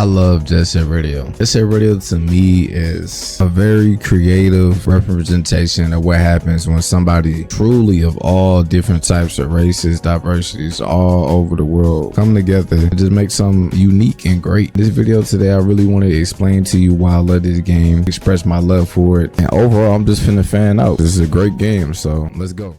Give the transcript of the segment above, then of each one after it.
love Jet Set Radio. Jet Set Radio to me is a very creative representation of what happens when somebody truly of all different types of races, diversities all over the world come together and just make something unique and great. This video today, I really want to explain to you why I love this game, express my love for it, and overall I'm just finna fan out. This is a great game, so let's go.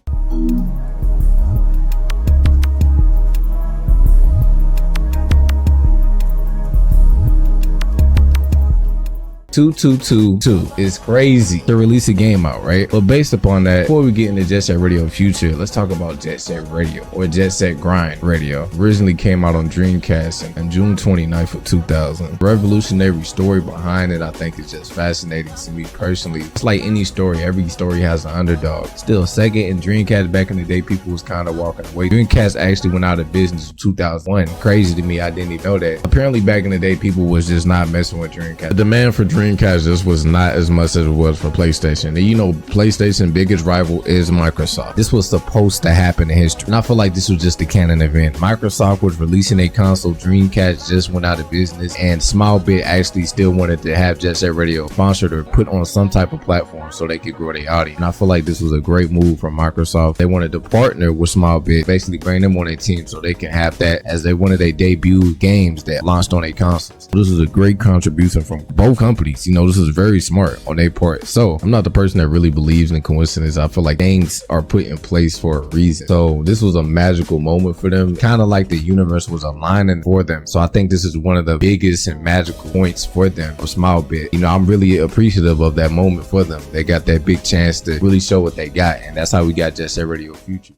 2222 is crazy to release a game out, right? But based upon that, before we get into Jet Set Radio future, let's talk about Jet Set Radio or Jet Set Grind Radio. Originally came out on Dreamcast on June 29th of 2000. Revolutionary story behind it, I think, is just fascinating to me personally. It's like any story, every story has an underdog. Still, Sega and Dreamcast back in the day, people was kind of walking away. Dreamcast actually went out of business in 2001. Crazy to me, I didn't even know that. Apparently back in the day, people was just not messing with Dreamcast. The demand for Dreamcast just was not as much as it was for PlayStation. And you know, PlayStation's biggest rival is Microsoft. This was supposed to happen in history, and I feel like this was just a canon event. Microsoft was releasing a console, Dreamcast just went out of business, and Smallbit actually still wanted to have Jet Set Radio sponsored or put on some type of platform so they could grow their audience. And I feel like this was a great move from Microsoft. They wanted to partner with Smallbit, basically bring them on their team so they can have that as one of their debut games that launched on their consoles. This is a great contribution from both companies. You know, this is very smart on their part. So I'm not the person that really believes in coincidence. I feel like things are put in place for a reason. So this was a magical moment for them, kind of like the universe was aligning for them. So I think this is one of the biggest and magical points for them, for Smallbit. You know, I'm really appreciative of that moment for them. They got that big chance to really show what they got, and that's how we got Jet Set Radio Future.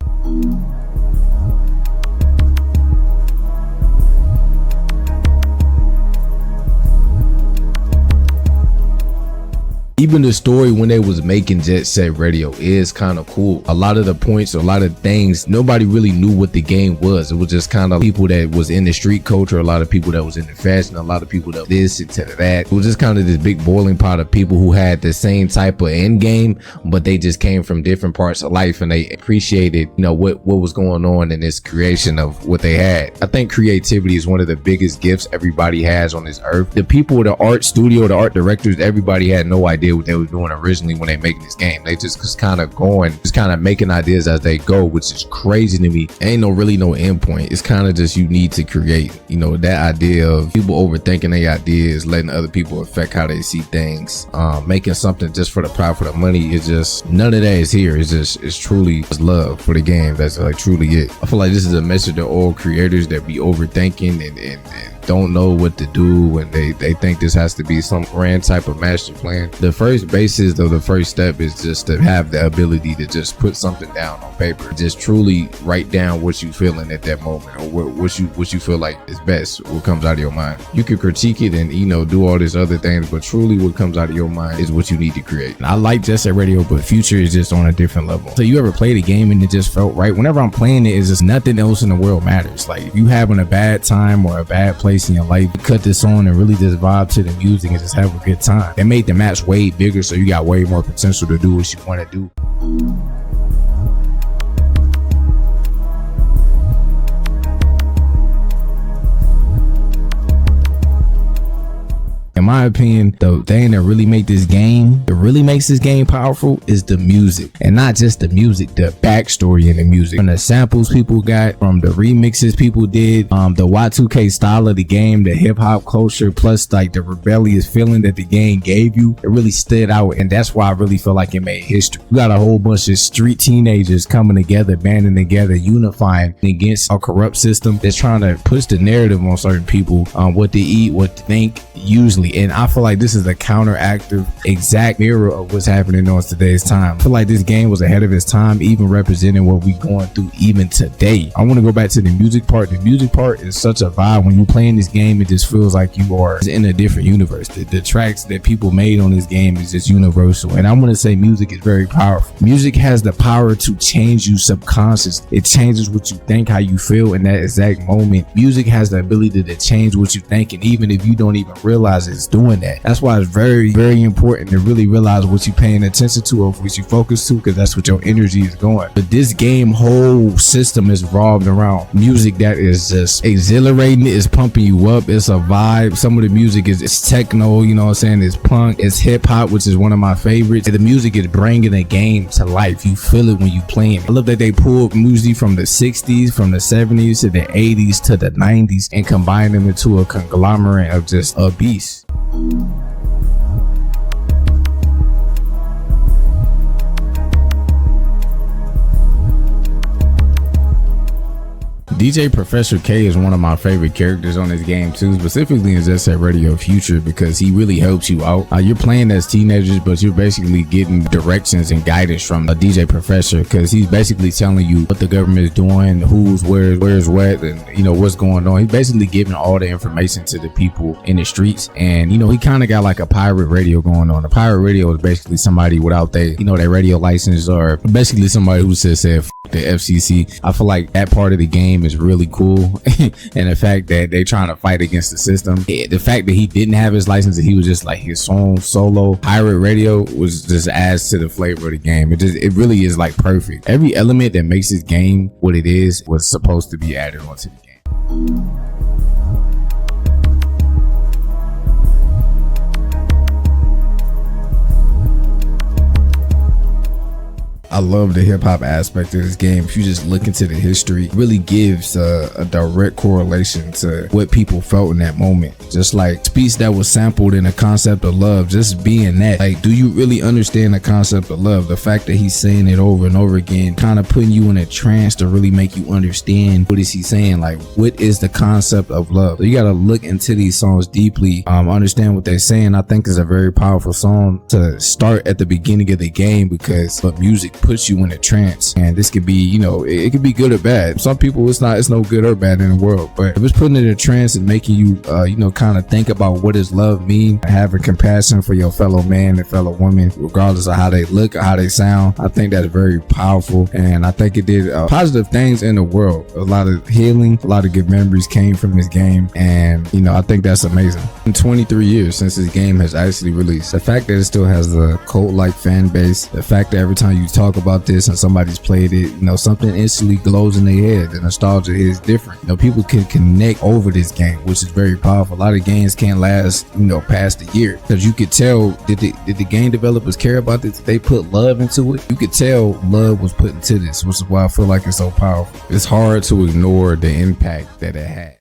Even the story when they was making Jet Set Radio is kind of cool. A lot of the points, a lot of things, nobody really knew what the game was. It was just kind of people that was in the street culture, a lot of people that was in the fashion, a lot of people that this and to that. It was just kind of this big boiling pot of people who had the same type of end game, but they just came from different parts of life and they appreciated, you know, what was going on in this creation of what they had. I think creativity is one of the biggest gifts everybody has on this earth. The people, the art studio, the art directors, everybody had no idea what they were doing originally when they making this game. They just kind of going, just kind of making ideas as they go, which is crazy to me. Ain't really no end point. It's kind of just you need to create, you know, that idea of people overthinking their ideas, letting other people affect how they see things, making something just for the profit of money. It's just none of that is here. It's truly just love for the game. That's like truly it. I feel like this is a message to all creators that be overthinking and don't know what to do, and they think this has to be some grand type of master plan. The first basis of the first step is just to have the ability to just put something down on paper, just truly write down what you feeling at that moment, or what you feel like is best, what comes out of your mind. You can critique it and, you know, do all these other things, but truly what comes out of your mind is what you need to create. And I like Jet Set Radio, but future is just on a different level. So you ever played a game and it just felt right? Whenever I'm playing it, it's just nothing else in the world matters. Like if you having a bad time or a bad place in your life, you cut this on and really just vibe to the music and just have a good time. They made the match way bigger, so you got way more potential to do what you want to do. In my opinion, the thing that really makes this game powerful is the music, and not just the music, the backstory in the music, from the samples people got, from the remixes people did, the Y2K style of the game, the hip hop culture, plus like the rebellious feeling that the game gave you. It really stood out, and that's why I really feel like it made history. You got a whole bunch of street teenagers coming together, banding together, unifying against a corrupt system that's trying to push the narrative on certain people, what to eat, what to think, usually. And I feel like this is a counteractive exact mirror of what's happening on today's time. I feel like this game was ahead of its time, even representing what we going through even today. I want to go back to the music part. The music part is such a vibe. When you're playing this game, it just feels like you are in a different universe. The tracks that people made on this game is just universal. And I want to say music is very powerful. Music has the power to change you subconsciously. It changes what you think, how you feel in that exact moment. Music has the ability to change what you think, and even if you don't even realize it, is doing that. That's why it's very, very important to really realize what you're paying attention to or what you focus to, because that's what your energy is going. But this game whole system is revolved around music that is just exhilarating. It's pumping you up. It's a vibe. Some of the music is techno, you know what I'm saying? It's punk. It's hip hop, which is one of my favorites. The music is bringing the game to life. You feel it when you playing it. I love that they pulled music from the 60s, from the 70s to the 80s to the 90s and combine them into a conglomerate of just a beast. DJ Professor K is one of my favorite characters on this game too, specifically in Jet Set Radio Future, because he really helps you out. You're playing as teenagers, but you're basically getting directions and guidance from a DJ Professor, because he's basically telling you what the government is doing, who's where's what, and you know what's going on. He's basically giving all the information to the people in the streets, and you know he kind of got like a pirate radio going on. A pirate radio is basically somebody without their radio license, or basically somebody who said F the FCC. I feel like that part of the game is really cool. And the fact that they're trying to fight against the system, the fact that he didn't have his license and he was just like his own solo pirate radio, was just adds to the flavor of the game. It really is like perfect. Every element that makes this game what it is was supposed to be added onto the game. I love the hip hop aspect of this game. If you just look into the history, it really gives a direct correlation to what people felt in that moment. Just like speech that was sampled in the concept of love, just being that. Like, do you really understand the concept of love? The fact that he's saying it over and over again, kind of putting you in a trance to really make you understand what is he saying. Like, what is the concept of love? So you got to look into these songs deeply, understand what they're saying. I think it's a very powerful song to start at the beginning of the game, because the music puts you in a trance, and this could be, it could be good or bad. Some people it's no good or bad in the world, but if it's putting it in a trance and making you kind of think about what does love mean, having compassion for your fellow man and fellow woman, regardless of how they look or how they sound, I think that's very powerful, and I think it did positive things in the world. A lot of healing, a lot of good memories came from this game, and I think that's amazing. In 23 years since this game has actually released, the fact that it still has the cult-like fan base, the fact that every time you talk about this and somebody's played it, something instantly glows in their head. The nostalgia is different. People can connect over this game, which is very powerful. A lot of games can't last past a year, because you could tell, did the game developers care about this? They put love into it. You could tell love was put into this, which is why I feel like it's so powerful. It's hard to ignore the impact that it had.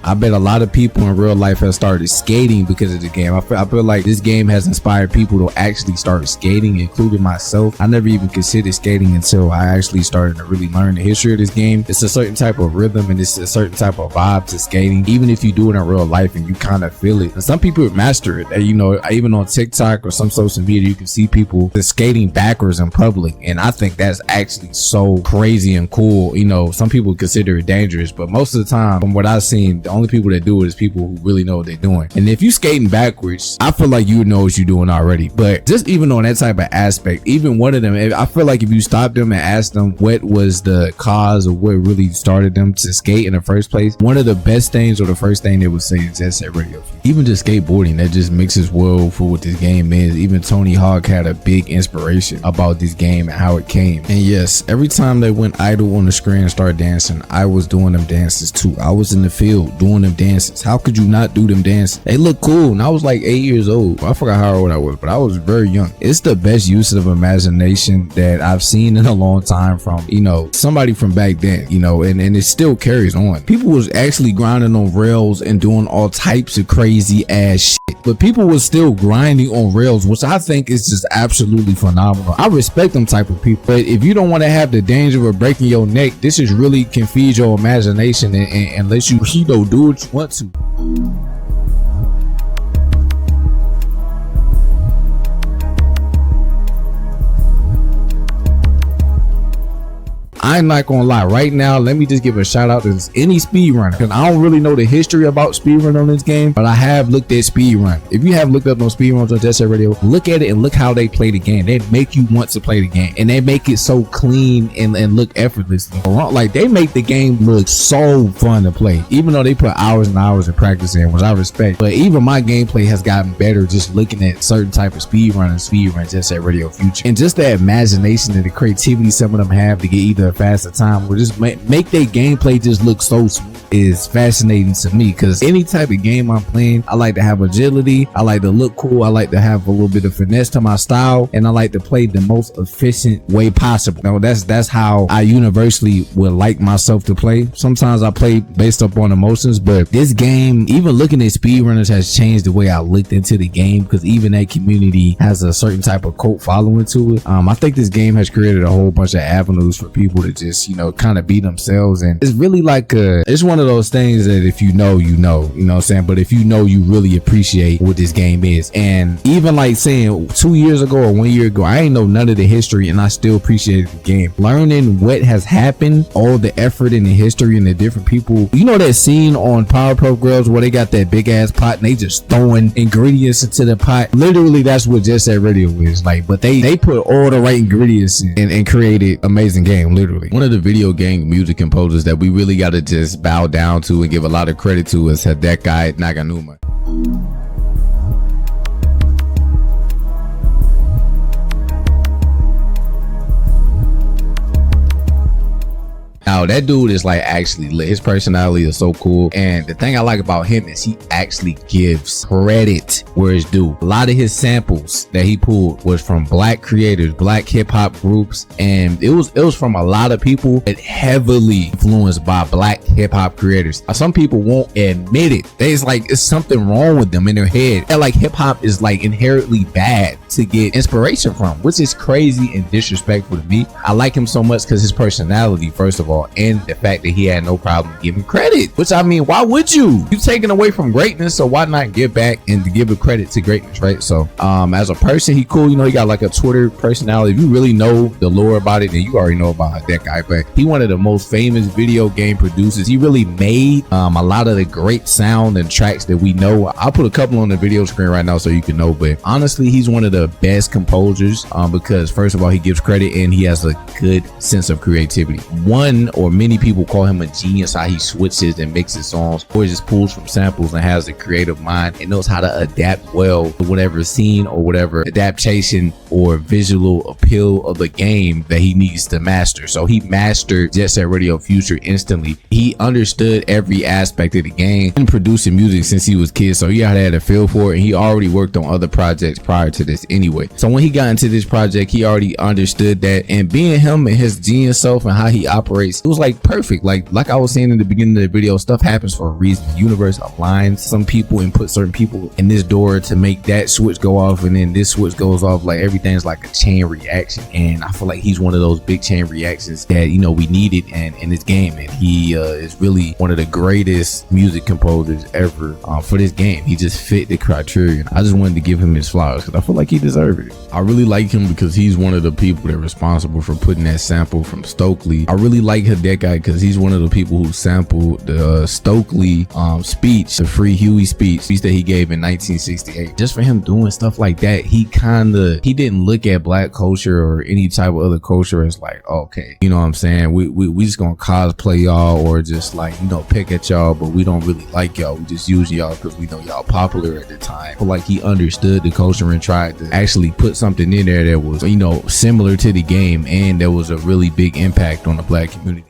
I bet a lot of people in real life have started skating because of the game. I feel like this game has inspired people to actually start skating, including myself. I never even considered skating until I actually started to really learn the history of this game. It's a certain type of rhythm and it's a certain type of vibe to skating, even if you do it in real life and you kind of feel it. And some people master it. Even on TikTok or some social media, you can see people just skating backwards in public, and I think that's actually so crazy and cool. Some people consider it dangerous, but most of the time, from what I've seen, the only people that do it is people who really know what they're doing. And if you skating backwards, I feel like you know what you're doing already. But just even on that type of aspect, even one of them, I feel like if you stop them and ask them what was the cause of what really started them to skate in the first place, one of the best things or the first thing they would say is Jet Set Radio. Even just skateboarding, that just mixes well for what this game is. Even Tony Hawk had a big inspiration about this game and how it came. And yes, every time they went idle on the screen and started dancing, I was doing them dances too. I was in the field doing them dances. How could you not do them dances? They look cool, and I was like 8 years old. I forgot how old I was, but I was very young. It's the best use of imagination that I've seen in a long time from somebody from back then, and it still carries on. People was actually grinding on rails and doing all types of crazy ass shit, but people was still grinding on rails, which I think is just absolutely phenomenal. I respect them type of people, but if you don't want to have the danger of breaking your neck, this is really can feed your imagination and let you do what you want to. I'm not gonna lie, right now, let me just give a shout out to any speedrunner, because I don't really know the history about speedrun on this game, but I have looked at speedrun. If you have looked up no speedruns on JSRF Radio, look at it and look how they play the game. They make you want to play the game, and they make it so clean and look effortlessly. Like, they make the game look so fun to play, even though they put hours and hours of practice in, which I respect. But even my gameplay has gotten better just looking at certain type of speedrun JSRF Radio Future, and just the imagination and the creativity some of them have to get either a faster time or just make their gameplay just look so smooth is fascinating to me, because any type of game I'm playing, I like to have agility, I like to look cool, I like to have a little bit of finesse to my style, and I like to play the most efficient way possible. No, that's how I universally would like myself to play. Sometimes I play based up on emotions, but this game, even looking at speedrunners, has changed the way I looked into the game, because even that community has a certain type of cult following to it. I think this game has created a whole bunch of avenues for people to just, you know, kind of be themselves, and it's really like it's one of those things that if you know what I'm saying, but if you know, you really appreciate what this game is. And even like saying 2 years ago or 1 year ago, I ain't know none of the history and I still appreciated the game. Learning what has happened, all the effort and the history and the different people, you know, that scene on Powerpuff Girls where they got that big ass pot and they just throwing ingredients into the pot. Literally, that's what JSRF Radio is like, but they put all the right ingredients in and created amazing game. Literally, one of the video game music composers that we really got to just bow down to and give a lot of credit to is Hideki Naganuma. Now that dude is like actually lit. His personality is so cool, and the thing I like about him is he actually gives credit where it's due. A lot of his samples that he pulled was from black creators, black hip-hop groups, and it was from a lot of people that heavily influenced by black hip-hop creators. Some people won't admit it. It's like it's something wrong with them in their head, and like hip-hop is like inherently bad to get inspiration from, which is crazy and disrespectful to me. I like him so much because his personality, first of all, and the fact that he had no problem giving credit, which I mean, why would you? You taking away from greatness, so why not give back and to give a credit to greatness, right? So as a person, he cool. You know, he got like a Twitter personality. If you really know the lore about it, then you already know about that guy. But he one of the most famous video game producers. He really made a lot of the great sound and tracks that we know. I'll put a couple on the video screen right now so you can know, but honestly, he's one of the best composers because first of all, he gives credit and he has a good sense of creativity. One or many people call him a genius, how he switches and mixes songs or just pulls from samples and has a creative mind and knows how to adapt well to whatever scene or whatever adaptation or visual appeal of the game that he needs to master. So he mastered JSRF Radio Future instantly. He understood every aspect of the game and producing music since he was a kid, so he had a feel for it, and he already worked on other projects prior to this anyway. So when he got into this project, he already understood that, and being him and his genius self and how he operates, it was like perfect. Like I was saying in the beginning of the video, stuff happens for a reason. The universe aligns some people and put certain people in this door to make that switch go off, and then this switch goes off. Like everything's like a chain reaction, and I feel like he's one of those big chain reactions that, you know, we needed in this game, and he is really one of the greatest music composers ever for this game. He just fit the criterion. I just wanted to give him his flowers because I feel like he deserved it. I really like him because he's one of the people that are responsible for putting that sample from Stokely. I really like Hideki because he's one of the people who sampled the Stokely speech, the Free Huey speech that he gave in 1968. Just for him doing stuff like that, he didn't look at black culture or any type of other culture as like, okay, you know what I'm saying, we just gonna cosplay y'all or just like, you know, pick at y'all, but we don't really like y'all. We just use y'all because we know y'all popular at the time. But like he understood the culture and tried to actually put something in there that was, you know, similar to the game, and there was a really big impact on the black community.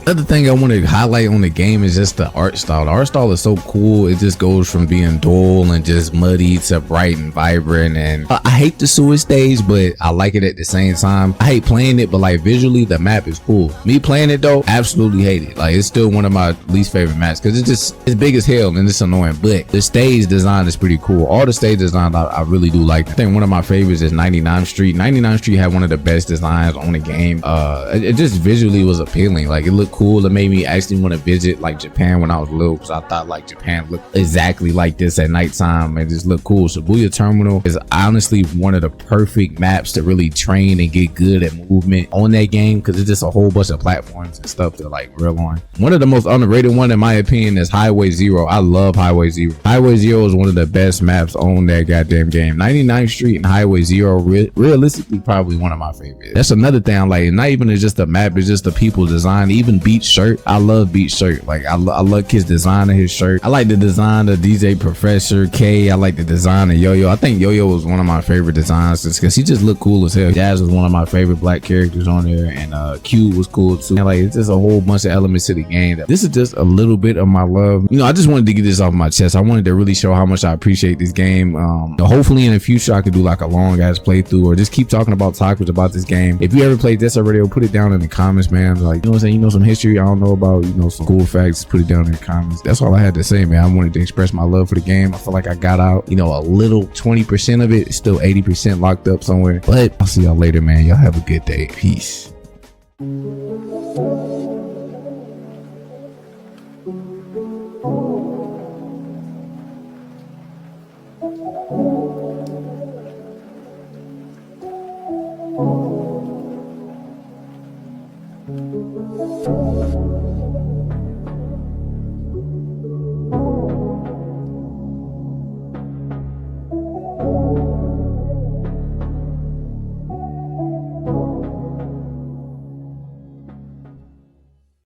Another thing I want to highlight on the game is just the art style. The art style is so cool. It just goes from being dull and just muddy to bright and vibrant. And I hate the sewage stage, but I like it at the same time. I hate playing it, but like visually, the map is cool. Me playing it though, absolutely hate it. Like it's still one of my least favorite maps because it's big as hell and it's annoying. But the stage design is pretty cool. All the stage design I really do like. I think one of my favorites is 99th Street. 99th Street had one of the best designs on the game. It just visually was appealing. Like it looked cool. It made me actually want to visit like Japan when I was little, because I thought like Japan looked exactly like this at nighttime and just looked cool. Shibuya Terminal is honestly one of the perfect maps to really train and get good at movement on that game, because it's just a whole bunch of platforms and stuff to like reel on. One of the most underrated one in my opinion is Highway Zero. I love Highway Zero. Highway Zero is one of the best maps on that goddamn game. 99th Street and Highway Zero, realistically probably one of my favorites. That's another thing I like. Not even just the map, it's just the people's design. Even Beat's shirt, I love Beat's shirt. Like I love his design of his shirt. I like the design of DJ Professor K. I like the design of Yo-Yo. I think Yo-Yo was one of my favorite designs just because he just looked cool as hell. Jazz was one of my favorite black characters on there, and Q was cool too. And like it's just a whole bunch of elements to the game. This is just a little bit of my love. You know, I just wanted to get this off my chest. I wanted to really show how much I appreciate this game. Hopefully in the future I could do like a long ass playthrough or just keep talking about topics about this game. If you ever played this already, put it down in the comments, man. Like, you know what I'm saying? You know some history I don't know about, you know, some cool facts, put it down in the comments. That's all I had to say, man. I wanted to express my love for the game. I feel like I got out, you know, a little 20% of it. It's still 80% locked up somewhere. But I'll see y'all later, man. Y'all have a good day. Peace.